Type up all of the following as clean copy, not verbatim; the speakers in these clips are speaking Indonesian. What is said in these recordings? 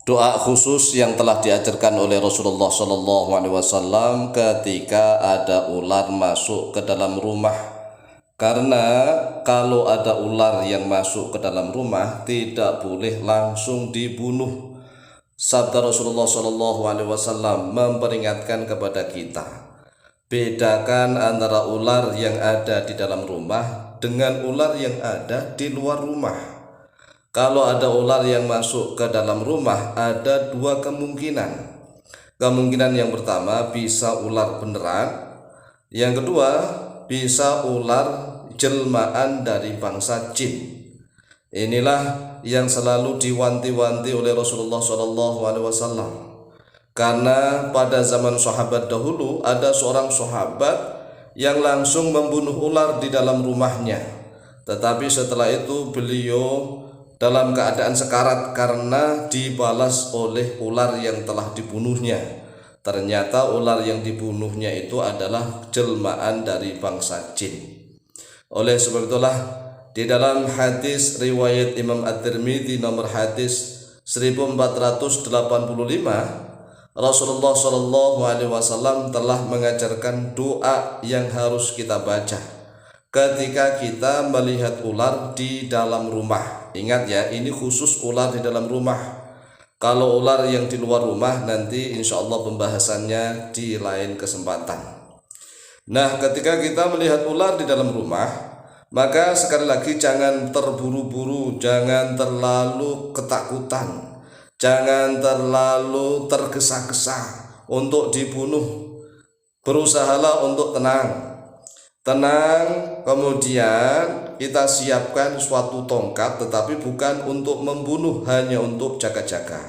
Doa khusus yang telah diajarkan oleh Rasulullah SAW ketika ada ular masuk ke dalam rumah. Karena kalau ada ular yang masuk ke dalam rumah tidak boleh langsung dibunuh. Sabda Rasulullah SAW memperingatkan kepada kita, bedakan antara ular yang ada di dalam rumah dengan ular yang ada di luar rumah. Kalau ada ular yang masuk ke dalam rumah, ada dua kemungkinan. Kemungkinan yang pertama bisa ular beneran, yang kedua bisa ular jelmaan dari bangsa jin. Inilah yang selalu diwanti-wanti oleh Rasulullah SAW. Karena pada zaman sahabat dahulu ada seorang sahabat yang langsung membunuh ular di dalam rumahnya. Tetapi setelah itu beliau dalam keadaan sekarat karena dibalas oleh ular yang telah dibunuhnya. Ternyata ular yang dibunuhnya itu adalah jelmaan dari bangsa jin. Oleh sebab itulah di dalam hadis riwayat Imam At-Tirmidzi nomor hadis 1485, Rasulullah SAW telah mengajarkan doa yang harus kita baca ketika kita melihat ular di dalam rumah. Ingat ya, ini khusus ular di dalam rumah. Kalau ular yang di luar rumah nanti insya Allah pembahasannya di lain kesempatan. Nah, ketika kita melihat ular di dalam rumah, maka sekali lagi jangan terburu-buru, jangan terlalu ketakutan, jangan terlalu tergesa-gesa untuk dibunuh. Berusahalah untuk tenang, kemudian kita siapkan suatu tongkat, tetapi bukan untuk membunuh, hanya untuk jaga-jaga.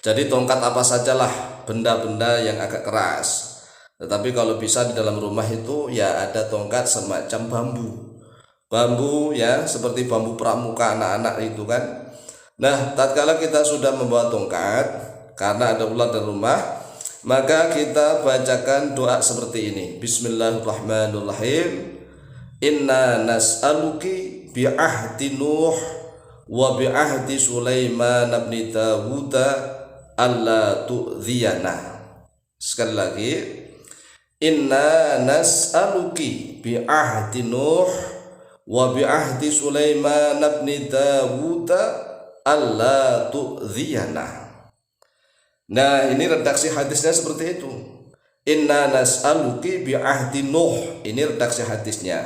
Jadi tongkat apa sajalah, benda-benda yang agak keras. Tetapi kalau bisa di dalam rumah itu ya ada tongkat semacam bambu ya, seperti bambu pramuka anak-anak itu kan. Nah, tatkala kita sudah membawa tongkat karena ada ular di rumah, maka kita bacakan doa seperti ini. Bismillahirrahmanirrahim. Inna nas'aluki bi'ahdi Nuh wa bi'ahdi Sulaiman ibn Dawud alla tu'dhiyana. Sekali lagi. Inna nas'aluki bi'ahdi Nuh wa bi'ahdi Sulaiman ibn Dawud alla tu'dhiyana. Nah, ini redaksi hadisnya seperti itu. Inna nas'aluki bi'ahdi Nuh, ini redaksi hadisnya.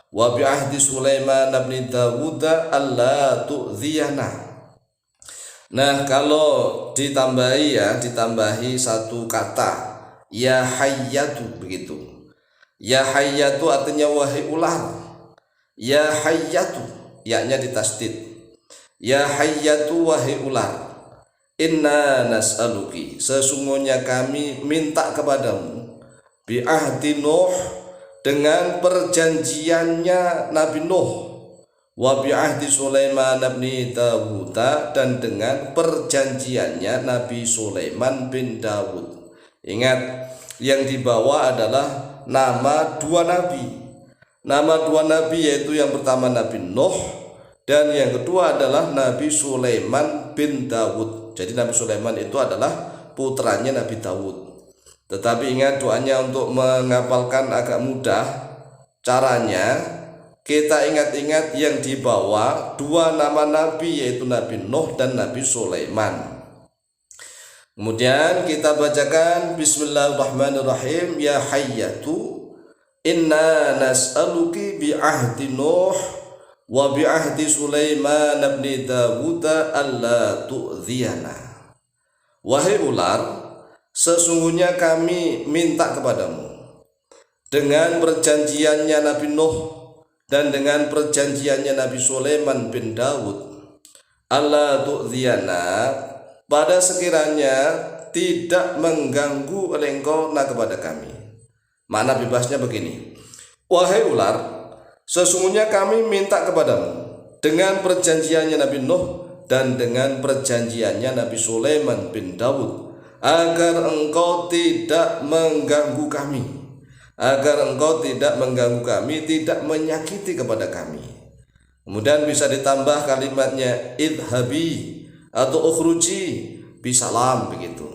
Wa bi'ahdi Sulaiman bin Dawud alla tu'dhiyana. Nah, kalau ditambahi satu kata, ya hayyatu, begitu. Ya hayyatu artinya wahai ular. Ya hayyatu, yaknya ditasdid. Ya hayyatu wahai ular. Inna nas'aluki, sesungguhnya kami minta kepadamu, bi'ahdi Nuh, dengan perjanjiannya Nabi Nuh, wa bi'ahdi Sulaiman bin Dawud, dan dengan perjanjiannya Nabi Sulaiman bin Dawud. Ingat, yang dibawa adalah nama dua nabi. Nama dua nabi yaitu yang pertama Nabi Nuh dan yang kedua adalah Nabi Sulaiman bin Dawud. Jadi Nabi Sulaiman itu adalah putranya Nabi Dawud. Tetapi ingat, doanya untuk menghafalkan agak mudah. Caranya kita ingat-ingat yang dibawa dua nama Nabi yaitu Nabi Nuh dan Nabi Sulaiman. Kemudian kita bacakan Bismillahirrahmanirrahim. Ya hayyatu inna nas'aluki bi'ahdi Nuh wa bi'ahdi Sulaiman bin Dawud alla tu'dhiyana. Wahai ular, sesungguhnya kami minta kepadamu dengan perjanjiannya Nabi Nuh dan dengan perjanjiannya Nabi Sulaiman bin Dawud, alla tu'dhiyana, pada sekiranya tidak mengganggu oleh engkau kepada kami. Makna bebasnya begini, wahai ular, sesungguhnya kami minta kepadamu dengan perjanjiannya Nabi Nuh dan dengan perjanjiannya Nabi Sulaiman bin Dawud, agar engkau tidak mengganggu kami, tidak menyakiti kepada kami. Kemudian bisa ditambah kalimatnya idhabi, atau ukhruji bisalam begitu.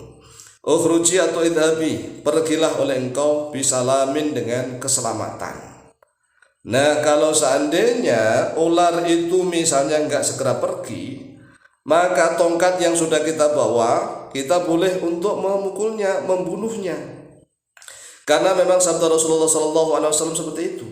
Ukhruji atau idhabi, pergilah oleh engkau bisalamin dengan keselamatan. Nah, kalau seandainya ular itu misalnya enggak segera pergi, maka tongkat yang sudah kita bawa, kita boleh untuk memukulnya, membunuhnya. Karena memang sabda Rasulullah SAW seperti itu.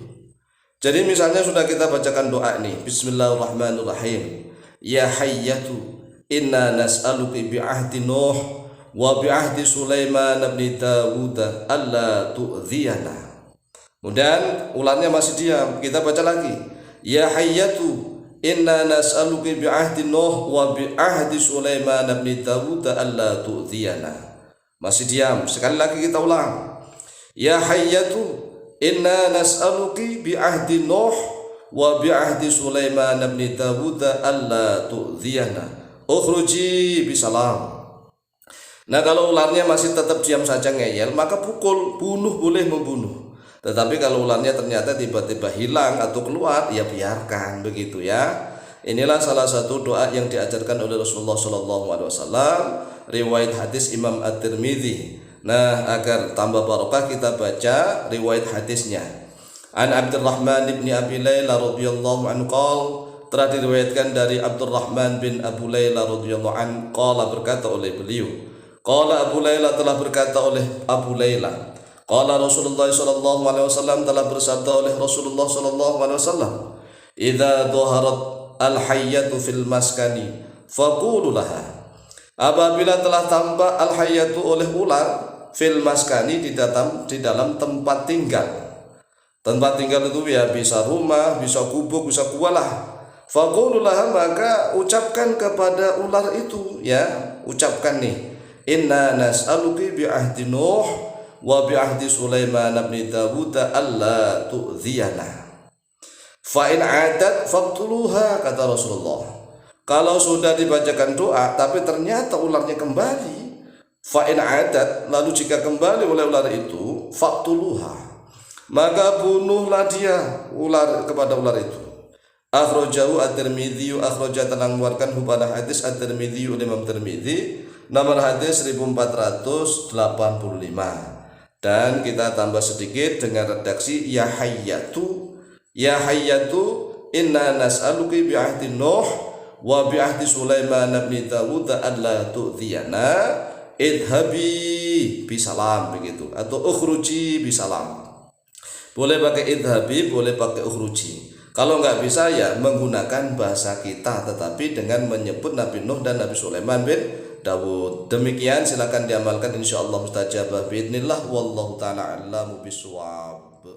Jadi misalnya sudah kita bacakan doa nih, Bismillahirrahmanirrahim. Ya hayyatu, inna nas'aluki bi'ahdi Nuh wa bi'ahdi Sulaiman bin Dawud alla tu'dhiyana. Kemudian ularnya masih diam, kita baca lagi. Ya hayyatu, inna nas'aluki bi'ahdi Nuh wa bi'ahdi Sulaiman bin Dawud alla tu'dhiyana. Masih diam, sekali lagi kita ulang. Ya hayyatu, inna nas'aluki bi'ahdi Nuh wa bi'ahdi Sulaiman bin Dawud alla tu'dhiyana. Ukhruji bisalam. Nah, kalau ularnya masih tetap diam saja ngeyel, maka pukul, bunuh, boleh membunuh. Tetapi kalau ularnya ternyata tiba-tiba hilang atau keluar, ya biarkan begitu ya. Inilah salah satu doa yang diajarkan oleh Rasulullah SAW, riwayat hadis Imam At-Tirmidzi. Nah, agar tambah barokah kita baca riwayat hadisnya. An Abdurrahman bin Abi Layla radhiyallahu anhu qala, telah diriwayatkan dari Abdurrahman bin Abu Layla radhiyallahu anhu qala, berkata oleh beliau, qala Abu Layla, telah berkata oleh Abu Layla, qala Rasulullah sallallahu alaihi wasallam, telah bersabda oleh Rasulullah sallallahu alaihi wasallam, idza dhaharat al-hayyatu fil maskani faqulu laha. Apabila telah tampak al-hayyatu oleh ular fil maskani, di dalam tempat tinggal. Tempat tinggal itu ya bisa rumah, bisa gubuk, bisa kualah. Faqulu laha, maka ucapkan kepada ular itu, ya, ucapkan nih, inna nas'aluki bi'ahdi Nuh wa bi'ahdi Sulaiman bin Dawud alla tu'dhiyana. Fa in 'adat faqtuluha, kata Rasulullah. Kalau sudah dibacakan doa tapi ternyata ularnya kembali, fa in 'adat, lalu jika kembali oleh ular itu, faqtuluha, maka bunuhlah dia, ular, kepada ular itu. Akhrajahu At-Tirmidzi, akhraja, telah mengeluarkan pada hadis At-Tirmidzi, Imam Tirmidzi, nomor hadis 1485. Dan kita tambah sedikit dengan redaksi ya hayyatu, ya hayyatu, inna nas'aluki bi'ahdi Nuh wa bi'ahdi Sulaiman bin Dawud alla tu'dhiyana idhabi bisalam begitu, atau ukhruji bisalam. Boleh pakai idhabi, boleh pakai ukhruji. Kalau nggak bisa ya menggunakan bahasa kita, tetapi dengan menyebut Nabi Nuh dan Nabi Sulaiman bin Dawud. Demikian, silakan diamalkan, insyaallah mustajabah biidznillah, wallahu taala a'lamu bishawab.